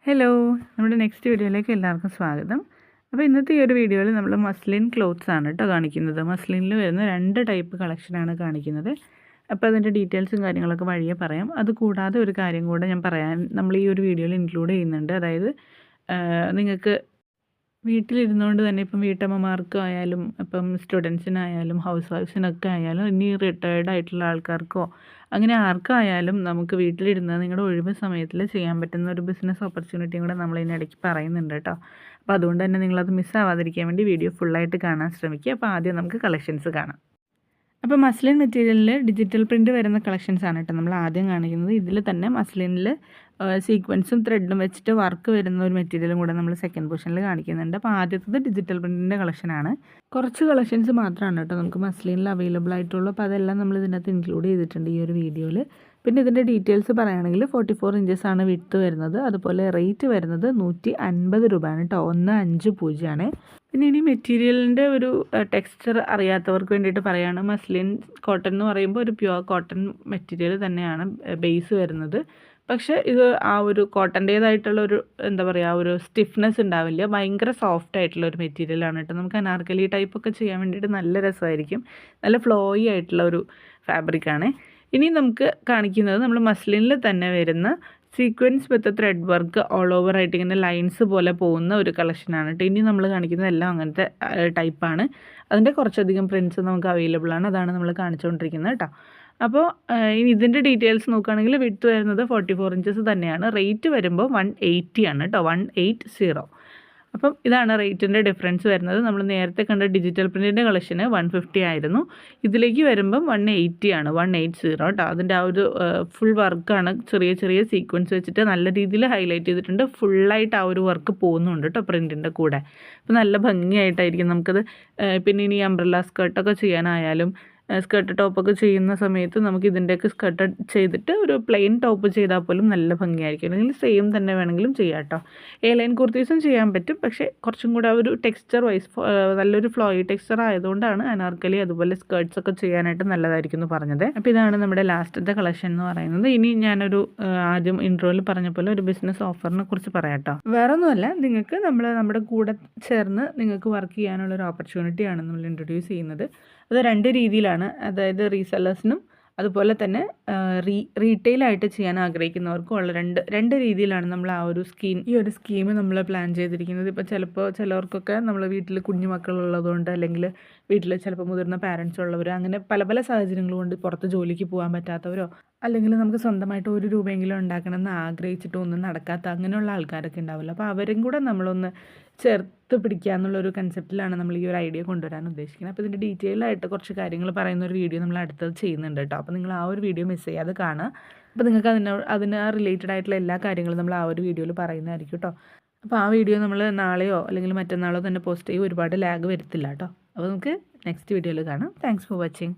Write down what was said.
Hello, നമ്മുടെ next വീഡിയോയിലേക്ക് എല്ലാവർക്കും സ്വാഗതം. അപ്പോൾ ഇന്നത്തെ ഈ ഒരു വീഡിയോയിൽ നമ്മൾ മസ്ലിൻ ക്ലോത്ത്സ് ആണ് കേട്ടോ കാണിക്കുന്നത്. മസ്ലിനിൽ വരുന്ന 2 ടൈപ്പ് കളക്ഷനാണ് കാണിക്കുന്നത്. അപ്പോൾ അതിൻ്റെ ഡീറ്റെയിൽസും കാര്യങ്ങളൊക്കെ വഴിയെ പറയാം. അതുകൂടാതെ ഒരു കാര്യം കൂടെ ഞാൻ നമ്മൾ ഈ ഒരു വീഡിയോയിൽ ഇൻക്ലൂഡ് ചെയ്യുന്നുണ്ട്. അതായത് നിങ്ങൾക്ക് വീട്ടിലിരുന്നുകൊണ്ട് തന്നെ ഇപ്പം വീട്ടമ്മമാർക്കായാലും ഇപ്പം സ്റ്റുഡൻസിനായാലും ഹൗസ് വൈഫ്സിനൊക്കെ ആയാലും ഇനി റിട്ടയേർഡ് ആയിട്ടുള്ള ആൾക്കാർക്കോ അങ്ങനെ ആർക്കായാലും നമുക്ക് വീട്ടിലിരുന്ന് നിങ്ങളുടെ ഒഴിവ് സമയത്തിൽ ചെയ്യാൻ പറ്റുന്ന ഒരു ബിസിനസ് ഓപ്പർച്യൂണിറ്റിയും കൂടെ നമ്മൾ ഇതിനിടയ്ക്ക് പറയുന്നുണ്ട് കേട്ടോ. അപ്പോൾ അതുകൊണ്ട് തന്നെ നിങ്ങളത് മിസ്സാവാതിരിക്കാൻ വേണ്ടി വീഡിയോ ഫുള്ളായിട്ട് കാണാൻ ശ്രമിക്കുക. അപ്പോൾ ആദ്യം നമുക്ക് കളക്ഷൻസ് കാണാം. അപ്പോൾ മസ്ലിൻ മെറ്റീരിയലിൽ ഡിജിറ്റൽ പ്രിൻറ്റ് വരുന്ന കളക്ഷൻസ് ആണ് കേട്ടോ നമ്മൾ ആദ്യം കാണിക്കുന്നത്. ഇതിൽ തന്നെ മസ്ലിനിൽ സീക്വൻസും ത്രെഡും വെച്ചിട്ട് വർക്ക് വരുന്ന ഒരു മെറ്റീരിയലും കൂടെ നമ്മൾ സെക്കൻഡ് പൊസിഷനിൽ കാണിക്കുന്നുണ്ട്. അപ്പോൾ ആദ്യത്തത് ഡിജിറ്റൽ പ്രിൻറ്റിൻ്റെ കളക്ഷനാണ്. കുറച്ച് കളക്ഷൻസ് മാത്രമാണ് കേട്ടോ നമുക്ക് മസ്ലിനിൽ അവൈലബിൾ ആയിട്ടുള്ളൂ. അപ്പോൾ അതെല്ലാം നമ്മൾ ഇതിനകത്ത് ഇൻക്ലൂഡ് ചെയ്തിട്ടുണ്ട് ഈ ഒരു വീഡിയോയിൽ. പിന്നെ ഇതിൻ്റെ ഡീറ്റെയിൽസ് പറയുകയാണെങ്കിൽ 44 ഇഞ്ചസാണ് വിഡ്ത്ത് വരുന്നത്. അതുപോലെ റേറ്റ് വരുന്നത് 150 രൂപയാണ് കേട്ടോ. 150 ആണ്. പിന്നെ ഇനി മെറ്റീരിയലിൻ്റെ ഒരു ടെക്സ്ചർ അറിയാത്തവർക്ക് വേണ്ടിയിട്ട് പറയുകയാണ്. മസ്ലിൻ കോട്ടൺ എന്ന് പറയുമ്പോൾ ഒരു പ്യുവർ കോട്ടൺ മെറ്റീരിയൽ തന്നെയാണ് ബേസ് വരുന്നത്. പക്ഷേ ഇത് ആ ഒരു കോട്ടൻ്റേതായിട്ടുള്ള ഒരു എന്താ പറയുക ഒരു സ്റ്റിഫ്നെസ് ഉണ്ടാവില്ല. ഭയങ്കര സോഫ്റ്റ് ആയിട്ടുള്ള ഒരു മെറ്റീരിയലാണ് കേട്ടോ. നമുക്ക് അനാർക്കലി ടൈപ്പൊക്കെ ചെയ്യാൻ വേണ്ടിയിട്ട് നല്ല രസമായിരിക്കും. നല്ല ഫ്ലോയി ആയിട്ടുള്ള ഒരു ഫാബ്രിക്കാണ്. ഇനി നമുക്ക് കാണിക്കുന്നത് നമ്മൾ മസ്ലിനിൽ തന്നെ വരുന്ന സീക്വൻസ് വിത്ത് ത്രെഡ് വർക്ക് ഓൾ ഓവർ ആയിട്ട് ഇങ്ങനെ ലൈൻസ് പോലെ പോകുന്ന ഒരു കളക്ഷനാണ് കേട്ടോ. ഇനി നമ്മൾ കാണിക്കുന്നത് എല്ലാം അങ്ങനത്തെ ടൈപ്പാണ്. അതിൻ്റെ കുറച്ചധികം പ്രിൻറ്റ്സ് നമുക്ക് അവൈലബിൾ ആണ്. അതാണ് നമ്മൾ കാണിച്ചുകൊണ്ടിരിക്കുന്നത് കേട്ടോ. അപ്പോൾ ഇനി ഇതിൻ്റെ ഡീറ്റെയിൽസ് നോക്കുകയാണെങ്കിൽ വിഡ്ത്ത് വരുന്നത് 44 ഇഞ്ചസ് തന്നെയാണ്. റേറ്റ് വരുമ്പോൾ 180 ആണ് കേട്ടോ. 180. അപ്പം ഇതാണ് റേറ്റിൻ്റെ ഡിഫറൻസ് വരുന്നത്. നമ്മൾ നേരത്തെ കണ്ട ഡിജിറ്റൽ പ്രിൻറ്റിൻ്റെ കളക്ഷന് 150 ആയിരുന്നു. ഇതിലേക്ക് വരുമ്പം 180 ആണ്. 180 കേട്ടോ. അതിൻ്റെ ആ ഒരു ഫുൾ വർക്കാണ്. ചെറിയ ചെറിയ സീക്വൻസ് വെച്ചിട്ട് നല്ല രീതിയിൽ ഹൈലൈറ്റ് ചെയ്തിട്ടുണ്ട്. ഫുള്ളായിട്ട് ആ ഒരു വർക്ക് പോകുന്നുണ്ട് കേട്ടോ പ്രിൻറ്റിൻ്റെ കൂടെ. അപ്പോൾ നല്ല ഭംഗിയായിട്ടായിരിക്കും നമുക്കത്. പിന്നെ ഇനി അംബ്രല്ല സ്കർട്ടൊക്കെ ചെയ്യാനായാലും സ്കർട്ട് ടോപ്പൊക്കെ ചെയ്യുന്ന സമയത്ത് നമുക്ക് ഇതിൻ്റെയൊക്കെ സ്കർട്ട് ചെയ്തിട്ട് ഒരു പ്ലെയിൻ ടോപ്പ് ചെയ്താൽ പോലും നല്ല ഭംഗിയായിരിക്കും. അല്ലെങ്കിൽ സെയിം തന്നെ വേണമെങ്കിലും ചെയ്യാം കേട്ടോ. എ ലൈൻ കുർത്തീസും ചെയ്യാൻ പറ്റും. പക്ഷേ കുറച്ചും കൂടെ ഒരു ടെക്സ്ചർ വൈസ് നല്ലൊരു ഫ്ലോയി ടെക്സ്ചർ ആയതുകൊണ്ടാണ് അനാർക്കലി അതുപോലെ സ്കേർട്സ് ഒക്കെ ചെയ്യാനായിട്ട് നല്ലതായിരിക്കും എന്ന് പറഞ്ഞത്. അപ്പോൾ ഇതാണ് നമ്മുടെ ലാസ്റ്റത്തെ കളക്ഷൻ എന്ന് പറയുന്നത്. ഇനി ഞാനൊരു ആദ്യം ഇൻട്രോയിൽ പറഞ്ഞ പോലെ ഒരു ബിസിനസ് ഓഫറിനെ കുറിച്ച് പറയാം കേട്ടോ. വേറെ ഒന്നുമല്ല, നിങ്ങൾക്ക് നമ്മുടെ കൂടെ ചേർന്ന് നിങ്ങൾക്ക് വർക്ക് ചെയ്യാനുള്ളൊരു ഓപ്പർച്യൂണിറ്റിയാണ് നമ്മൾ ഇൻട്രൊഡ്യൂസ് ചെയ്യുന്നത്. അത് 2 രീതിയിലാണ്. അതായത് റീസെല്ലേഴ്സിനും അതുപോലെ തന്നെ റീറ്റെയിലായിട്ട് ചെയ്യാൻ ആഗ്രഹിക്കുന്നവർക്കും ഉള്ള രണ്ട് രീതിയിലാണ് നമ്മൾ ആ ഒരു ഈ ഒരു സ്കീം നമ്മൾ പ്ലാൻ ചെയ്തിരിക്കുന്നത്. ഇപ്പോൾ ചിലവർക്കൊക്കെ നമ്മൾ വീട്ടിൽ കുഞ്ഞു മക്കളുള്ളതുകൊണ്ട് അല്ലെങ്കിൽ വീട്ടിൽ ചിലപ്പോൾ മുതിർന്ന പാരൻസ് ഉള്ളവരോ അങ്ങനെ പല പല സാഹചര്യങ്ങൾ കൊണ്ട് പുറത്ത് ജോലിക്ക് പോകാൻ പറ്റാത്തവരോ അല്ലെങ്കിൽ നമുക്ക് സ്വന്തമായിട്ട് 1 രൂപയെങ്കിലും ഉണ്ടാക്കണമെന്ന് ആഗ്രഹിച്ചിട്ട് ഒന്നും നടക്കാത്ത അങ്ങനെയുള്ള ആൾക്കാരൊക്കെ ഉണ്ടാവില്ല. അപ്പോൾ അവരും കൂടെ നമ്മളൊന്ന് ചേർത്ത് പിടിക്കുക എന്നുള്ളൊരു കൺസെപ്റ്റിലാണ് നമ്മൾ ഈ ഒരു ഐഡിയ കൊണ്ടുവരാൻ ഉദ്ദേശിക്കുന്നത്. അപ്പോൾ ഇതിൻ്റെ ഡീറ്റെയിൽ ആയിട്ട് കുറച്ച് കാര്യങ്ങൾ പറയുന്ന ഒരു വീഡിയോ നമ്മൾ അടുത്തത് ചെയ്യുന്നുണ്ട് കേട്ടോ. അപ്പോൾ നിങ്ങൾ ആ ഒരു വീഡിയോ മിസ് ചെയ്യാതെ കാണുക. അപ്പോൾ നിങ്ങൾക്ക് അതിന് റിലേറ്റഡ് ആയിട്ടുള്ള എല്ലാ കാര്യങ്ങളും നമ്മൾ ആ ഒരു വീഡിയോയിൽ പറയുന്നതായിരിക്കും കേട്ടോ. അപ്പോൾ ആ വീഡിയോ നമ്മൾ നാളെയോ അല്ലെങ്കിൽ മറ്റന്നാളോ തന്നെ പോസ്റ്റ് ചെയ്യും. ഒരുപാട് ലാഗ് വരത്തില്ല കേട്ടോ. അപ്പോൾ നമുക്ക് നെക്സ്റ്റ് വീഡിയോയിൽ കാണാം. Thanks for watching.